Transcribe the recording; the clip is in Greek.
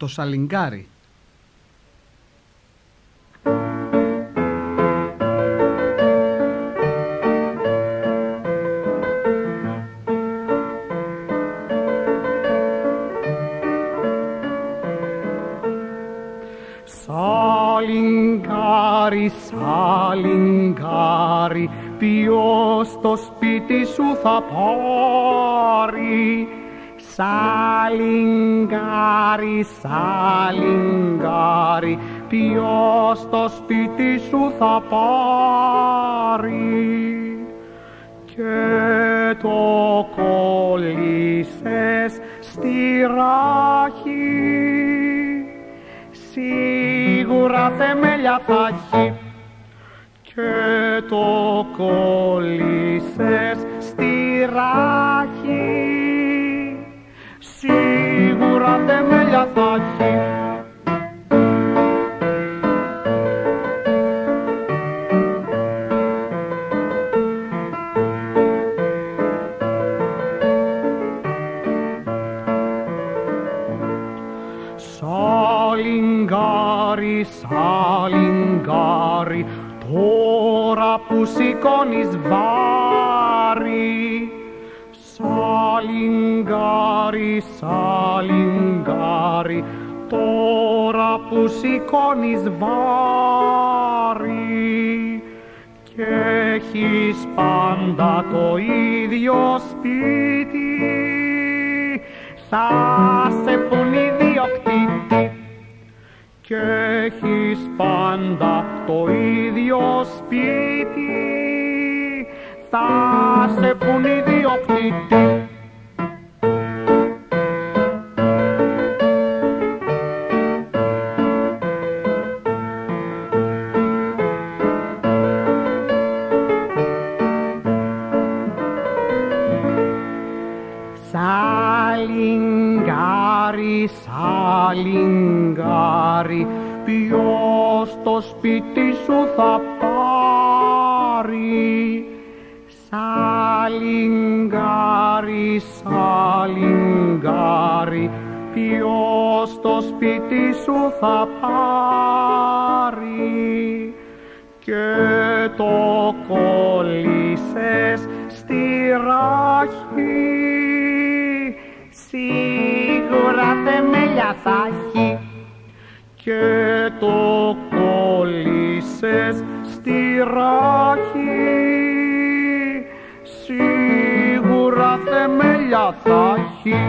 Το σαλιγκάρι. Σαλιγκάρι, σαλιγκάρι, ποιος το σπίτι σου θα πάρει? Σαλιγκάρι, σαλιγκάρι, ποιος το σπίτι σου θα πάρει? Και το κολλήσες στη ράχη, σίγουρα θεμέλια θα έχει. Και το κολλήσες στη ράχη, σίγουρα θεμέλια θα έχει. Σαλιγκάρι, σαλιγκάρι, τώρα που σηκώνεις βάρη. Σαλιγκάρι, σαλιγκάρι, τώρα που σηκώνεις βάρη. Και έχεις πάντα το ίδιο σπίτι, θα σε πουν ιδιοκτήτη. Και έχεις πάντα το ίδιο σπίτι, θα σε πουν ιδιοκτήτη. Σαλιγκάρι, σαλιγκάρι, ποιος το σπίτι σου θα πάρει? Σαλιγκάρι, σαλιγκάρι, ποιος το σπίτι σου θα πάρει? Και το κολλήσες στη ράχη, σίγουρα θεμέλια θα έχει. Και το κολλήσες στη ράχη, σίγουρα θεμέλια θα έχει.